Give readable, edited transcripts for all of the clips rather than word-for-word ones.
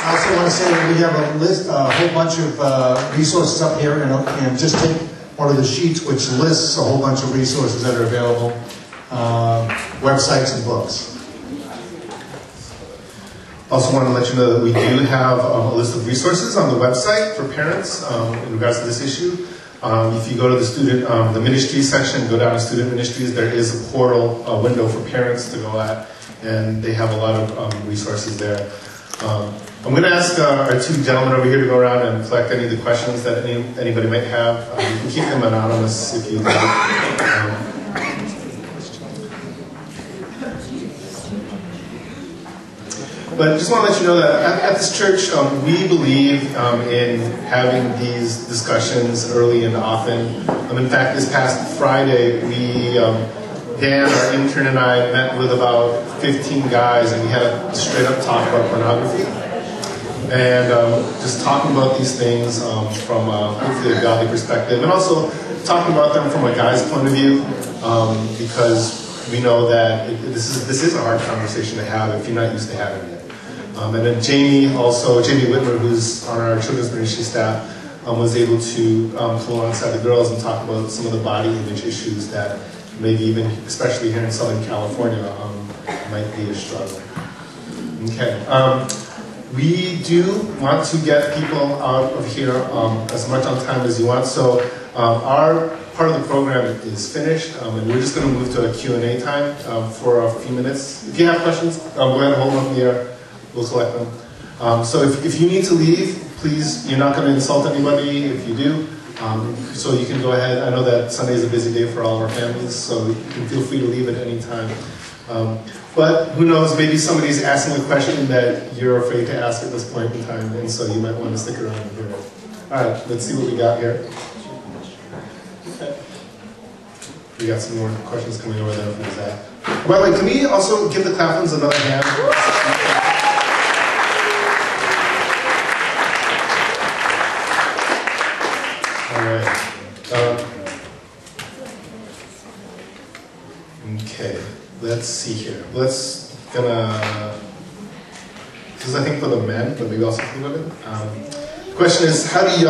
I also want to say that we have a list, a whole bunch of resources up here, and just take one of the sheets which lists a whole bunch of resources that are available, websites and books. Also want to let you know that we do have a list of resources on the website for parents in regards to this issue. If you go to the student, the ministries section, go down to student ministries, there is a portal, a window for parents to go at, and they have a lot of resources there. I'm going to ask our two gentlemen over here to go around and collect any of the questions that anybody might have. You can keep them anonymous if you like. But just want to let you know that at this church, we believe in having these discussions early and often. In fact, this past Friday, Dan, our intern, and I met with about 15 guys, and we had a straight-up talk about pornography. And just talking about these things from hopefully a godly perspective, and also talking about them from a guy's point of view, because we know that this is a hard conversation to have if you're not used to having it. And then Jamie Whitmer, who's on our children's ministry staff, was able to come alongside the girls and talk about some of the body image issues that maybe even, especially here in Southern California, might be a struggle. Okay. We do want to get people out of here as much on time as you want, so our part of the program is finished, and we're just going to move to a Q&A time for a few minutes. If you have questions, go ahead and hold them up in the air. We'll collect them. So if you need to leave, please, you're not going to insult anybody if you do. So you can go ahead. I know that Sunday is a busy day for all of our families, so you can feel free to leave at any time. But who knows, maybe somebody's asking a question that you're afraid to ask at this point in time, and so you might want to stick around and hear it. All right, let's see what we got here. Okay. We got some more questions coming over there from Zach. By the way, can we also give the Claflins another hand? Okay, let's see here. This is I think for the men, but maybe also for the women. The question is, how can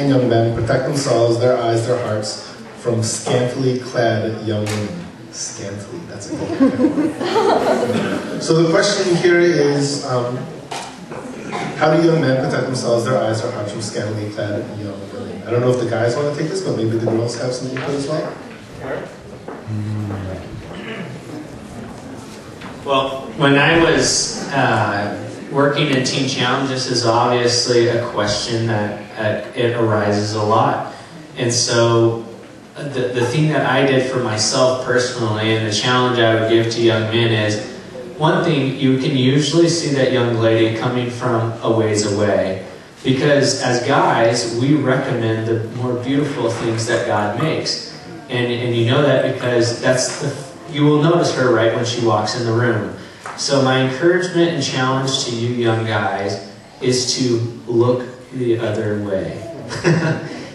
young men protect themselves, their eyes, their hearts from scantily clad young women? Scantily, that's a good one. So the question here is, how do young men protect themselves, their eyes, their hearts from scantily clad young women? I don't know if the guys want to take this, but maybe the girls have some input as well. Well, when I was working in Teen Challenge, this is obviously a question that it arises a lot. And so the thing that I did for myself personally, and the challenge I would give to young men is, one thing, you can usually see that young lady coming from a ways away. Because as guys, we recommend the more beautiful things that God makes. And you know that because you will notice her right when she walks in the room. So my encouragement and challenge to you young guys is to look the other way.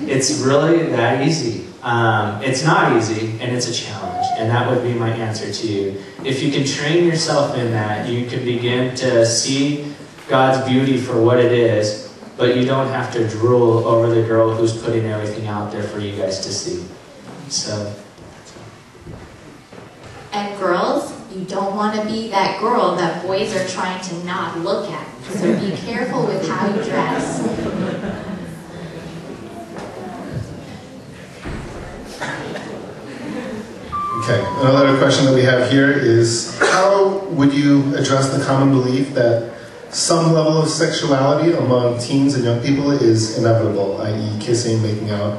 It's really that easy. It's not easy, and it's a challenge, and that would be my answer to you. If you can train yourself in that, you can begin to see God's beauty for what it is, but you don't have to drool over the girl who's putting everything out there for you guys to see. So. And girls, you don't want to be that girl that boys are trying to not look at. So be careful with how you dress. Okay, another question that we have here is, how would you address the common belief that some level of sexuality among teens and young people is inevitable, i.e. kissing, making out?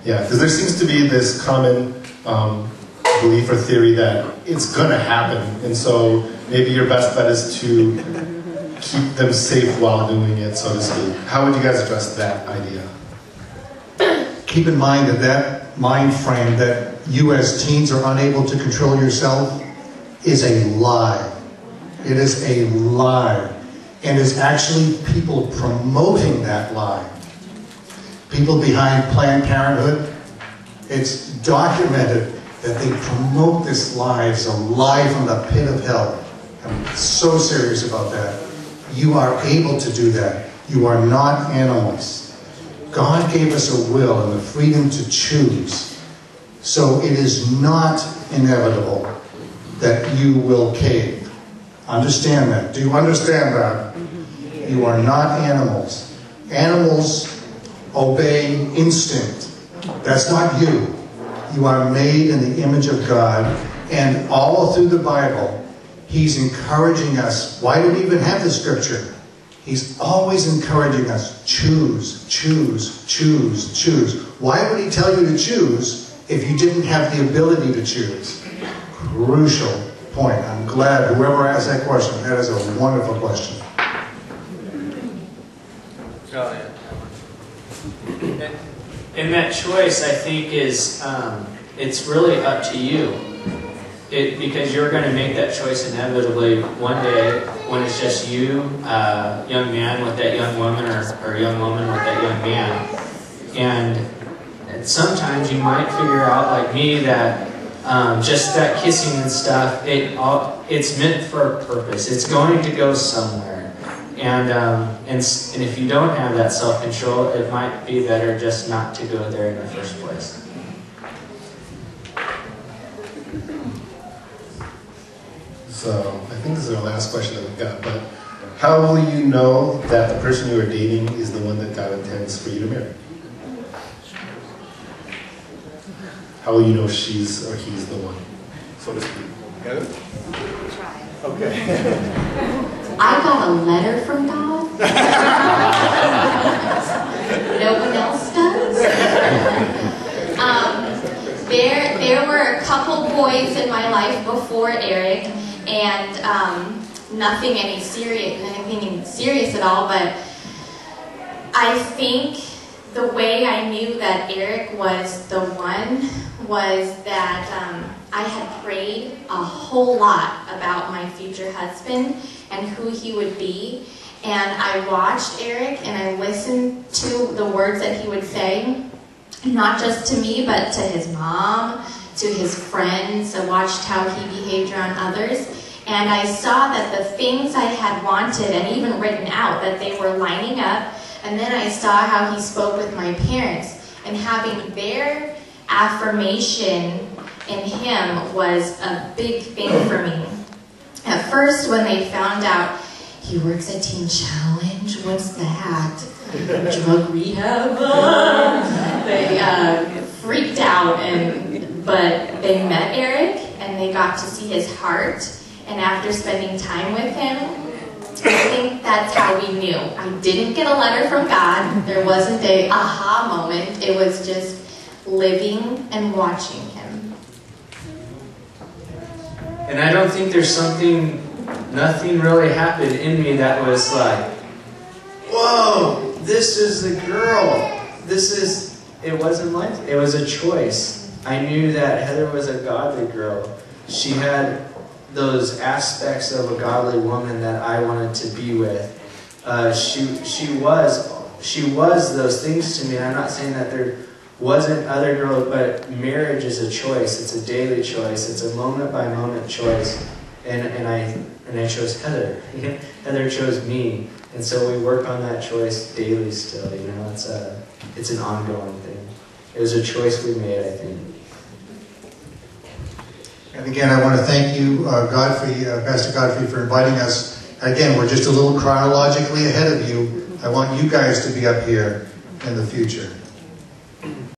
Yeah, because there seems to be this common belief or theory that it's going to happen, and so maybe your best bet is to keep them safe while doing it, so to speak. How would you guys address that idea? Keep in mind that mind frame that you as teens are unable to control yourself is a lie. It is a lie. And it's actually people promoting that lie. People behind Planned Parenthood, it's documented that they promote this lie. It's a lie from the pit of hell. I'm so serious about that. You are able to do that. You are not animals. God gave us a will and the freedom to choose. So it is not inevitable that you will cave. Understand that. Do you understand that? You are not animals. Animals obey instinct. That's not you. You are made in the image of God. And all through the Bible, He's encouraging us. Why do we even have the scripture? He's always encouraging us. Choose, choose, choose, choose. Why would He tell you to choose if you didn't have the ability to choose? Crucial point. I'm glad whoever asked that question. That is a wonderful question. And that choice, I think, is it's really up to you. Because you're going to make that choice inevitably one day when it's just you, young man with that young woman, or young woman with that young man. And sometimes you might figure out, like me, that just that kissing and stuff, it's meant for a purpose. It's going to go somewhere. And if you don't have that self-control, it might be better just not to go there in the first place. So I think this is our last question that we've got, but how will you know that the person you are dating is the one that God intends for you to marry? How will you know she's or he's the one, so to speak? Got it? Okay. I got a letter from God. No one else does. There were a couple boys in my life before Eric, and nothing serious at all. But I think the way I knew that Eric was the one was that I had prayed a whole lot about my future husband and who he would be. And I watched Eric and I listened to the words that he would say, not just to me, but to his mom, to his friends. I watched how he behaved around others. And I saw that the things I had wanted and even written out, that they were lining up. And then I saw how he spoke with my parents, and having their affirmation in him was a big thing for me. At first, when they found out he works at Teen Challenge, what's that? Drug rehab? They freaked out, but they met Eric and they got to see his heart. And after spending time with him, I think that's how we knew. I didn't get a letter from God. There wasn't a aha moment. It was just living and watching him. And I don't think there's nothing really happened in me that was like, whoa, this is the girl. It wasn't like, it was a choice. I knew that Heather was a godly girl. She had those aspects of a godly woman that I wanted to be with. She was those things to me. And I'm not saying that there wasn't other girls, but marriage is a choice. It's a daily choice. It's a moment by moment choice. And I chose Heather. Heather chose me. And so we work on that choice daily still. You know, it's an ongoing thing. It was a choice we made, I think. And again, I want to thank you, Godfrey, Pastor Godfrey, for inviting us. Again, we're just a little chronologically ahead of you. I want you guys to be up here in the future.